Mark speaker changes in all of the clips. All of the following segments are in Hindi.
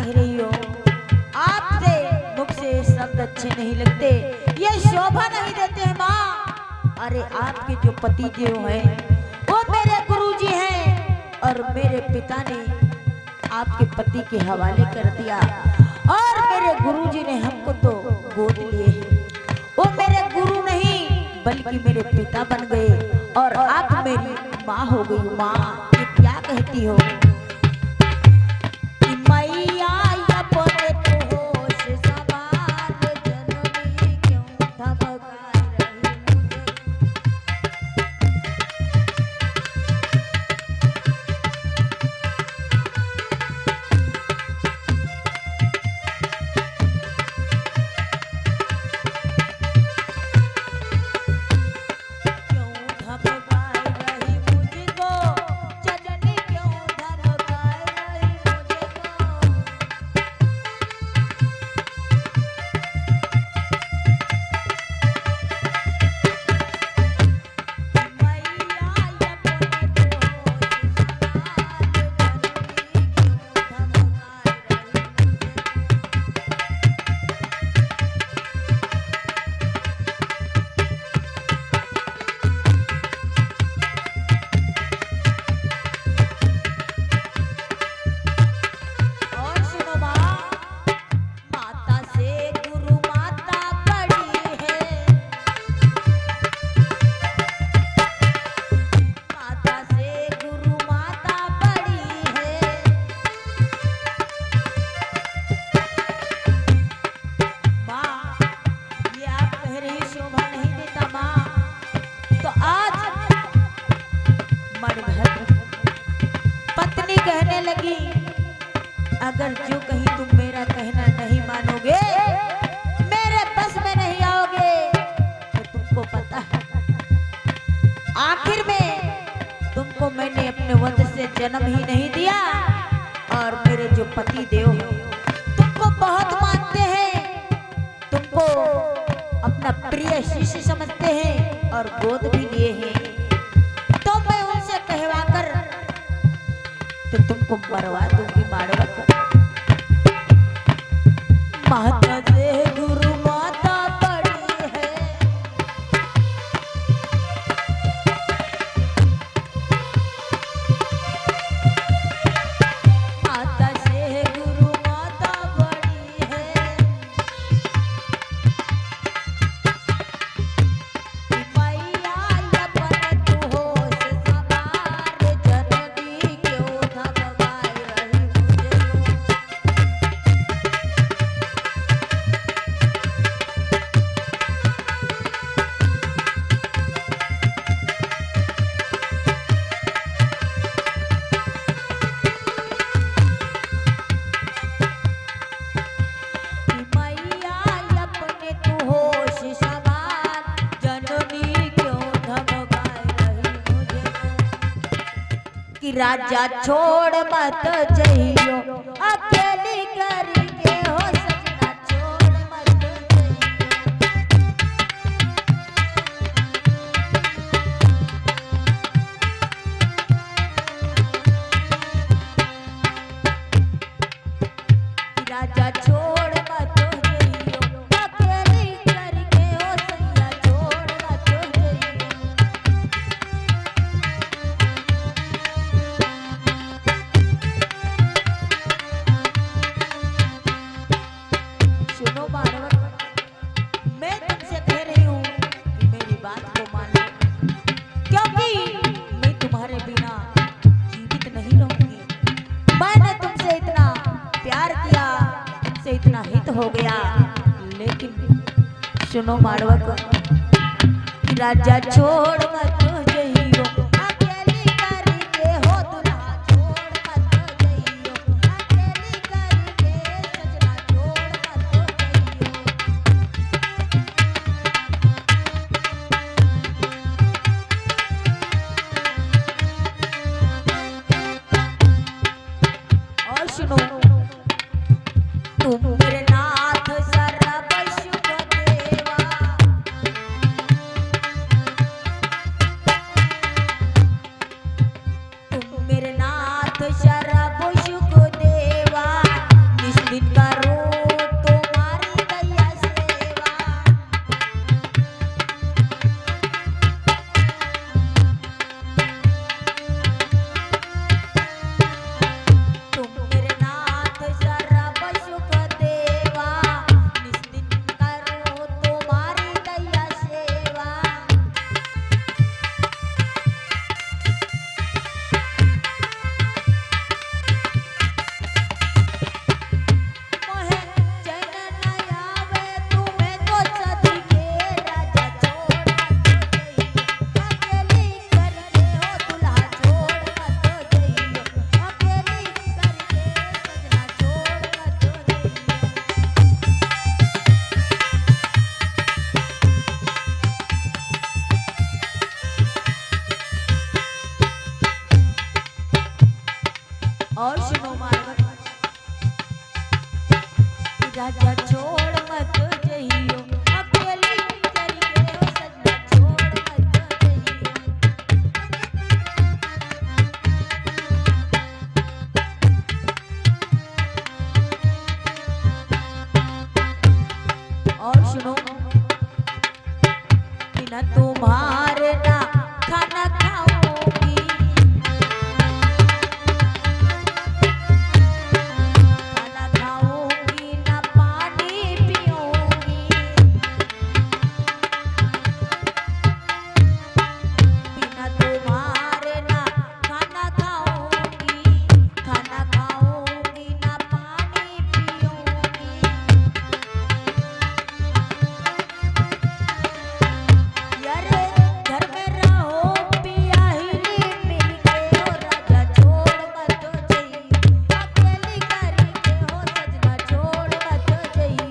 Speaker 1: कह रही हो, आपसे मुख से शब्द अच्छे नहीं लगते, ये शोभा नहीं देते हैं माँ। अरे आपके जो पति देव हैं वो मेरे गुरुजी हैं और मेरे पिता ने आपके पति के हवाले कर दिया और मेरे गुरुजी ने हमको तो गोद लिए हैं। वो मेरे गुरु नहीं बल्कि मेरे पिता बन गए और आप मेरी माँ हो गई। माँ ये क्या कहती हो? मैया अपने तो होश संभाल, जननी क्यों धमका रही मुझे। पत्नी कहने लगी, अगर जो कहीं तुम मेरा कहना नहीं मानोगे, मेरे बस में नहीं आओगे, तो तुमको पता है आखिर में तुमको मैंने अपने वंश से जन्म ही नहीं दिया और मेरे जो पति देव हैं तुमको बहुत मानते हैं, तुमको अपना प्रिय शिष्य समझते हैं और गोद भी लिए हैं। तो मैं उनसे कहवाकर तो तुमको मरवा दूंगी। माता से गुरु माता बड़ी है, माता से गुरु माता बड़ी है। मैया अपन तू होश संभाल, जननी क्यों धमकाए रही मुझे। मैया अपने तू होश संभाल, जननी क्यों धमकाए रही मुझे। कि राजा छोड़ मत जइयो, अकेली करके हो सजना, छोड़ मत जइयो। कि राजा छोड़ मत जइयो, अकेली करके हो सैया, छोड़ मत जइयो। सुनो मानव, मैं तुमसे कह रही हूँ कि मेरी बात को मानो, क्योंकि मैं तुम्हारे बिना जीवित नहीं रहूंगी। मैंने तुमसे इतना प्यार किया, तुमसे इतना हित हो गया, लेकिन सुनो माड़वक, कि राजा छोड़ मत जइयो, अकेली करके हो दुल्हा, छोड़ मत जइयो, अकेली करके सजना, छोड़ मत जइयो। और सुनो, तुम मेरे नाथ सर्व शुभ देवा, और सुनो मार्गत, राजा छोड़ मत जइयो अकेली चल के हो सजना, छोड़ मत जइयो। और सुनो, बिना तुम्हारे ना खाना खाऊंगी, खाना खाऊंगी ना पानी पीऊंगी, बिना तुम्हारे ना खाना खाऊंगी, खाना खाऊंगी ना पानी पीऊंगी। यार घर में रहो पिया ही मिलके हो राजा, छोड़ मत जइयो अकेली करके हो सजना, छोड़ मत जइयो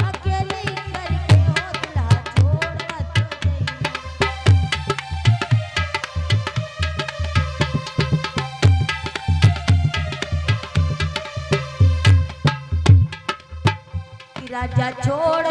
Speaker 1: अकेली करके हो दुल्हा, छोड़ मत जइयो। कि राजा छोड़